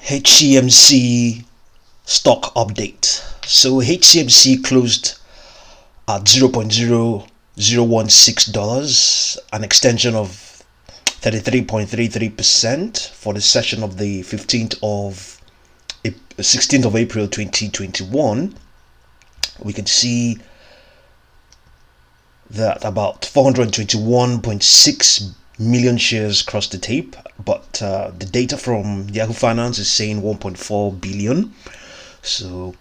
Hcmc stock update. So Hcmc closed at $0.0016, an extension of 33.33% for the session of the 16th of April 2021. We can see that about 421.6 million shares crossed the tape, but the data from Yahoo Finance is saying 1.4 billion. So,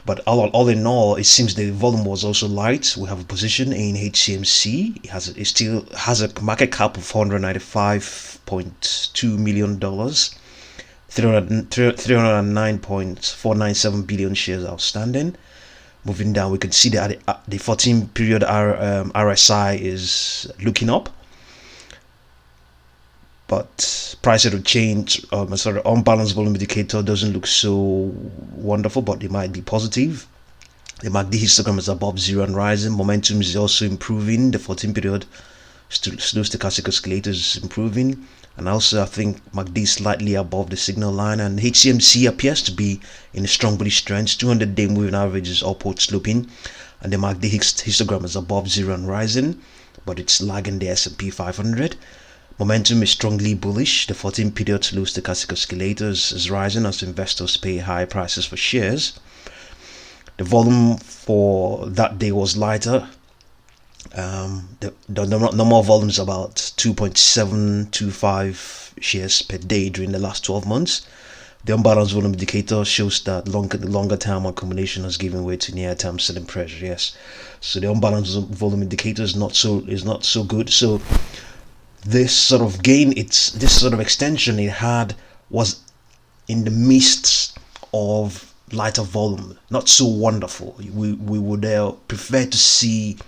but all in all, it seems the volume was also light. We have a position in Hcmc. It still has a market cap of $195.2 million. 309.497 billion shares outstanding. Moving down, we can see that the 14-period RSI is looking up, but price rate of change, unbalanced volume indicator doesn't look so wonderful, but it might be positive. The MACD histogram is above zero and rising. Momentum is also improving. The 14-period slow stochastic oscillator is improving, and also I think MACD is slightly above the signal line, and Hcmc appears to be in a strong bullish trend. 200-day moving average is upward sloping, and the MACD histogram is above zero and rising, but it's lagging the S&P 500. Momentum is strongly bullish. The 14-period slow stochastic oscillator is rising as investors pay high prices for shares. The volume for that day was lighter. The normal volume is about 2.725 shares per day during the last 12 months. The unbalanced volume indicator shows that longer term accumulation has given way to near term selling pressure. Yes, so the unbalanced volume indicator is not so good. So this sort of gain, this sort of extension it had was in the midst of lighter volume, not so wonderful. We would prefer to see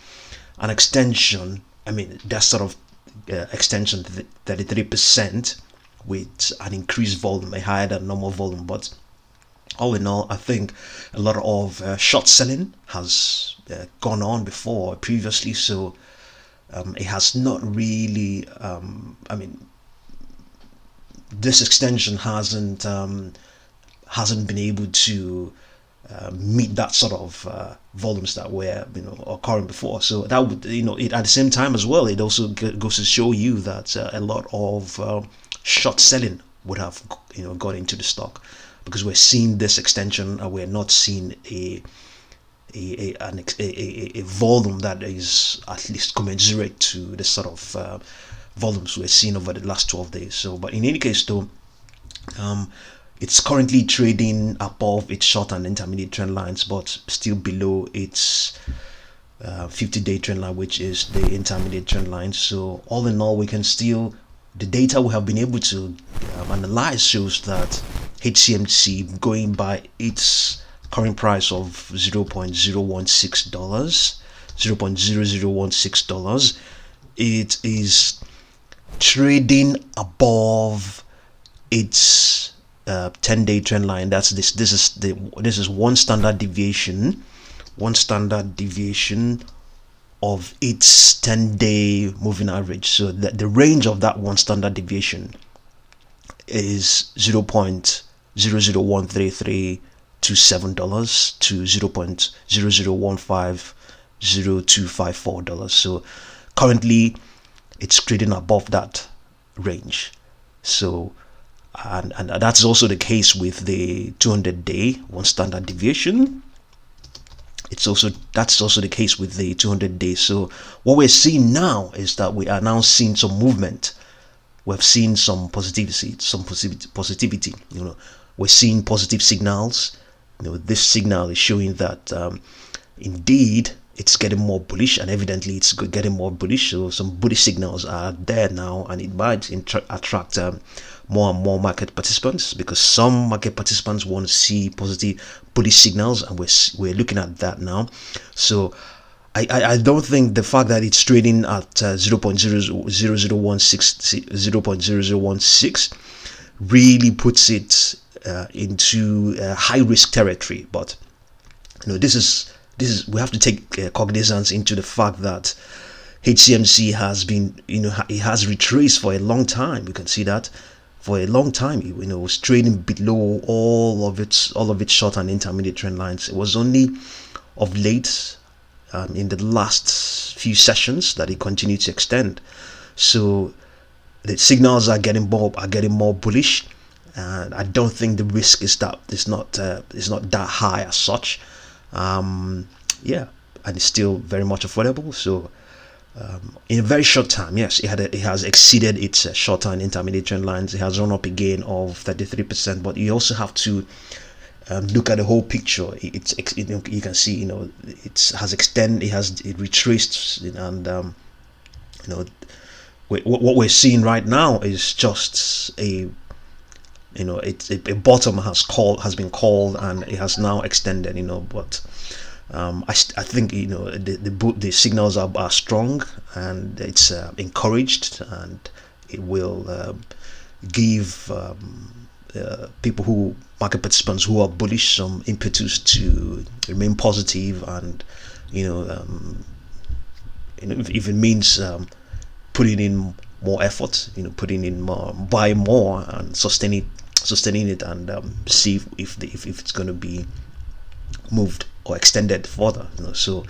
an extension, that sort of extension, 33%, with an increased volume, a higher than normal volume. But all in all, I think a lot of short selling has gone on previously, so it has not really, this extension hasn't been able to meet that sort of volumes that were occurring before. So that would it at the same time as well, it also goes to show you that a lot of short selling would have got into the stock, because we're seeing this extension and we're not seeing a volume that is at least commensurate to the sort of volumes we're seeing over the last 12 days. So, but in any case though, it's currently trading above its short and intermediate trend lines, but still below its 50-day trend line, which is the intermediate trend line. So all in all, we can still, the data we have been able to analyze shows that Hcmc, going by its current price of $0.0016, it is trading above its 10-day trend line. That's this is one standard deviation of its 10-day moving average. So the range of that one standard deviation is $0.0013327 to $0.00150254. So currently it's trading above that range. So and that's also the case with the 200-day one standard deviation. That's also the case with the 200-day. So what we're seeing now is that we are now seeing some movement. We've seen some positivity. We're seeing positive signals. This signal is showing that indeed it's getting more bullish, and evidently it's getting more bullish. So some bullish signals are there now, and it might attract more and more market participants, because some market participants want to see positive bullish signals, and we're looking at that now. So I don't think the fact that it's trading at 0.0016 really puts it into high risk territory. But this is we have to take cognizance into the fact that Hcmc has been, it has retraced for a long time. You can see that for a long time. It was trading below all of its short and intermediate trend lines. It was only of late, in the last few sessions, that it continued to extend. So the signals are getting more bullish, and I don't think the risk is not that high as such. Yeah, and it's still very much affordable. So in a very short time, yes, it has exceeded its short and intermediate trend lines. It has run up a gain of 33%, but you also have to look at the whole picture. You can see, it retraced, and what we're seeing right now is just a bottom has been called, and it has now extended. But I think the signals are strong, and it's encouraged, and it will give market participants who are bullish some impetus to remain positive, and if it means putting in more effort, putting in more, buy more, and sustaining it, and see if it's going to be moved or extended further. So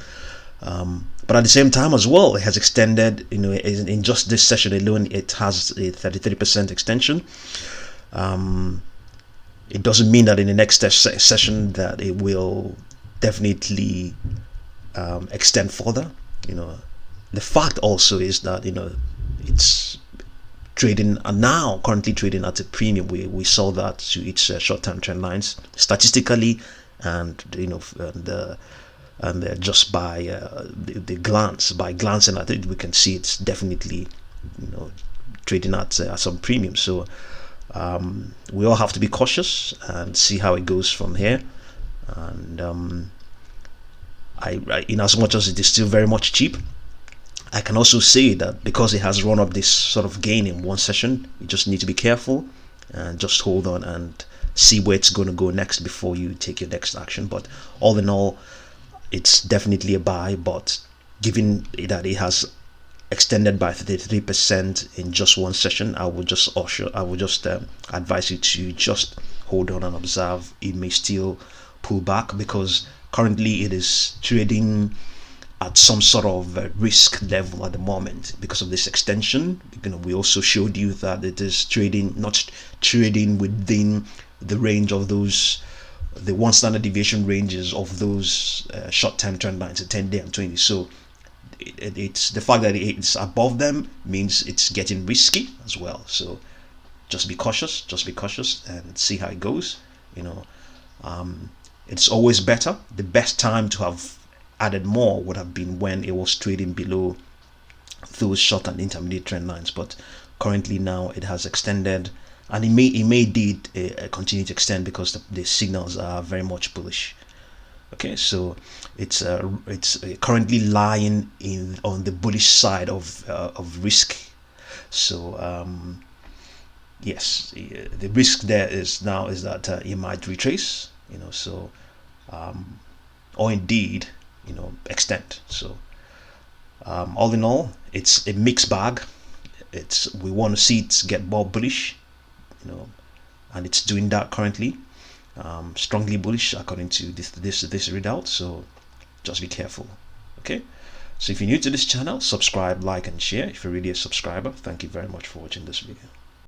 but at the same time as well, it has extended. In just this session alone, it has a 33% extension. It doesn't mean that in the next session that it will definitely extend further. The fact also is that it's trading, and now currently trading at a premium. We saw that to its short-term trend lines statistically, and just by glancing at it, we can see it's definitely trading at some premium. So we all have to be cautious and see how it goes from here. And in as much as it is still very much cheap, I can also say that because it has run up this sort of gain in one session, you just need to be careful and just hold on and see where it's going to go next before you take your next action. But all in all, it's definitely a buy. But given that it has extended by 33% in just one session, I would just advise you to just hold on and observe. It may still pull back, because currently it is trading at some sort of risk level at the moment because of this extension. We also showed you that it is not trading within the range of the one standard deviation ranges of those short-term trend lines, the 10-day and 20. So it's the fact that it's above them means it's getting risky as well. So just be cautious and see how it goes. It's always better. The best time to have added more would have been when it was trading below those short and intermediate trend lines, but currently now it has extended, and it may indeed continue to extend because the signals are very much bullish. Okay, so it's currently lying on the bullish side of risk. So yes, the risk there is that it might retrace, or indeed extend. So all in all, it's a mixed bag. We want to see it get more bullish, and it's doing that currently, strongly bullish according to this readout. So just be careful. Okay, so if you're new to this channel, subscribe, like, and share. If you're really a subscriber, thank you very much for watching this video.